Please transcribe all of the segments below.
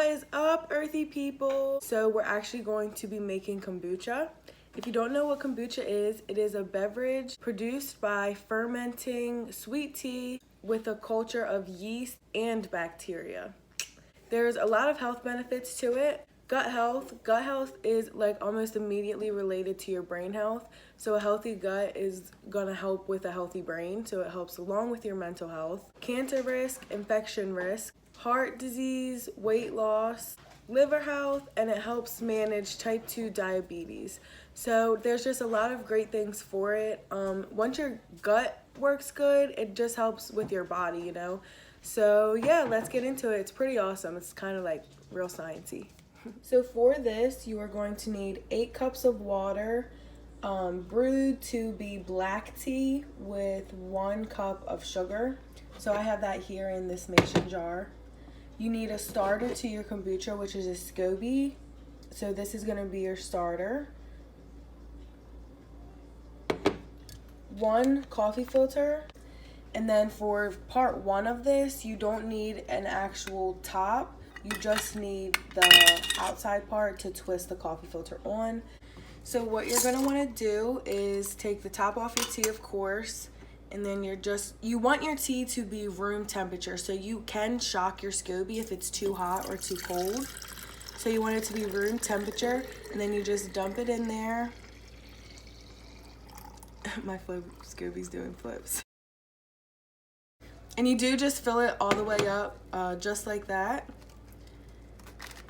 What is up, earthy people? So we're actually going to be making kombucha. If you don't know what kombucha is, it is a beverage produced by fermenting sweet tea with a culture of yeast and bacteria. There's a lot of health benefits to it. Gut health is like almost immediately related to your brain health. So a healthy gut is gonna help with a healthy brain, so it helps along with your mental health. Cancer risk, infection risk, heart disease, weight loss, liver health, and it helps manage type 2 diabetes. So there's just a lot of great things for it. Once your gut works good, it just helps with your body, you know? So yeah, let's get into it. It's pretty awesome. It's kind of like real sciencey. So for this, you are going to need 8 cups of water, brewed to be black tea with 1 cup of sugar. So I have that here in this mason jar. You need a starter to your kombucha, which is a SCOBY. So this is going to be your starter. 1 coffee filter. And then for part 1 of this, you don't need an actual top. You just need the outside part to twist the coffee filter on. So what you're going to want to do is take the top off your tea, of course. And then you want your tea to be room temperature. So you can shock your SCOBY if it's too hot or too cold. So you want it to be room temperature. And then you just dump it in there. My SCOBY's doing flips. And you do just fill it all the way up, just like that.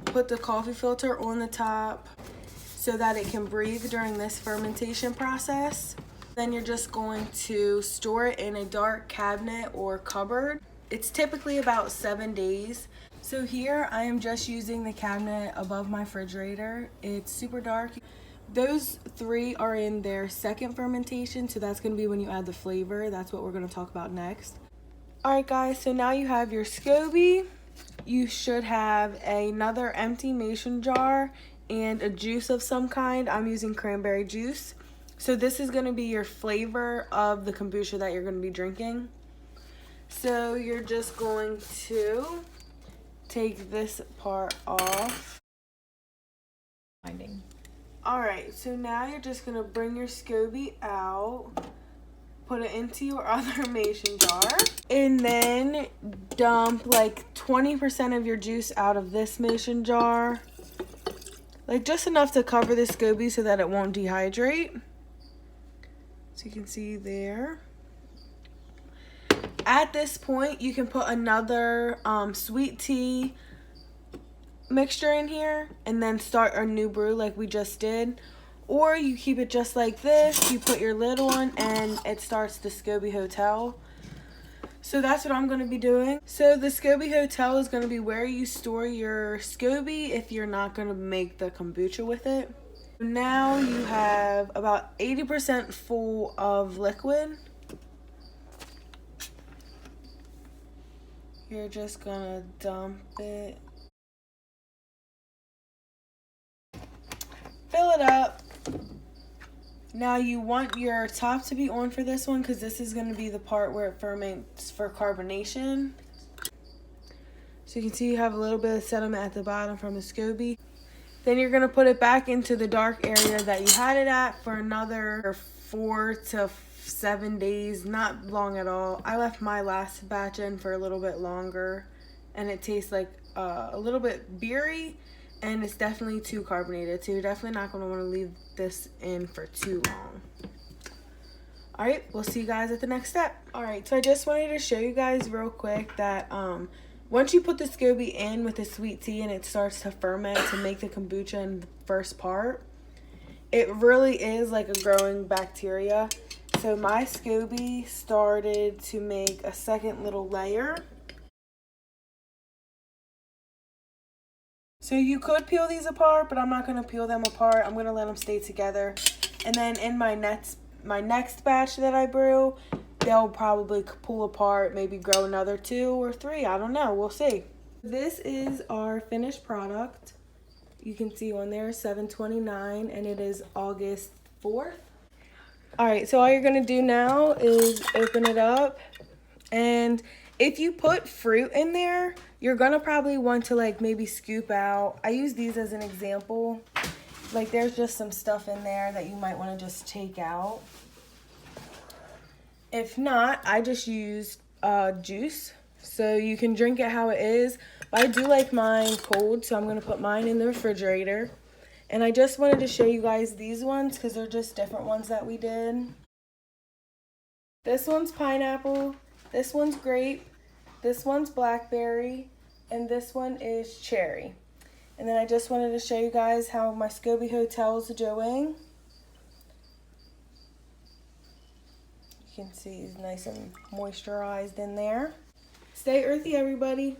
Put the coffee filter on the top so that it can breathe during this fermentation process. Then you're just going to store it in a dark cabinet or cupboard. It's typically about 7 days. So here I am just using the cabinet above my refrigerator. It's super dark. Those 3 are in their second fermentation, so that's going to be when you add the flavor. That's what we're going to talk about next. Alright guys, so now you have your SCOBY. You should have another empty mason jar and a juice of some kind. I'm using cranberry juice. So this is going to be your flavor of the kombucha that you're going to be drinking. So you're just going to take this part off. Alright, so now you're just going to bring your SCOBY out. Put it into your other mason jar. And then dump like 20% of your juice out of this mason jar. Like just enough to cover the SCOBY so that it won't dehydrate. So you can see there. At this point, you can put another sweet tea mixture in here and then start a new brew like we just did. Or you keep it just like this, you put your lid on, and it starts the SCOBY Hotel. So that's what I'm going to be doing. So the SCOBY Hotel is going to be where you store your SCOBY if you're not going to make the kombucha with it. Now you have about 80% full of liquid. You're just going to dump it. Fill it up. Now you want your top to be on for this one because this is going to be the part where it ferments for carbonation. So you can see you have a little bit of sediment at the bottom from the SCOBY. Then you're going to put it back into the dark area that you had it at for another 4 to 7 days. Not long at all. I left my last batch in for a little bit longer and it tastes like a little bit beery. And it's definitely too carbonated, so you're definitely not going to want to leave this in for too long. Alright, we'll see you guys at the next step. Alright, so I just wanted to show you guys real quick that once you put the SCOBY in with the sweet tea and it starts to ferment to make the kombucha in the first part, it really is like a growing bacteria. So my SCOBY started to make a second little layer. So you could peel these apart, but I'm not going to peel them apart. I'm going to let them stay together. And then in my next batch that I brew, they'll probably pull apart, maybe grow another 2 or 3. I don't know. We'll see. This is our finished product. You can see on there 7/29, and it is August 4th. All right, so all you're going to do now is open it up. And if you put fruit in there, you're gonna probably want to like maybe scoop out. I use these as an example. Like there's just some stuff in there that you might want to just take out. If not, I just use juice, so you can drink it how it is. But I do like mine cold, so I'm gonna put mine in the refrigerator. And I just wanted to show you guys these ones because they're just different ones that we did. This one's pineapple, this one's grape, this one's blackberry, and this one is cherry. And then I just wanted to show you guys how my SCOBY hotel is doing. You can see it's nice and moisturized in there. Stay earthy, everybody.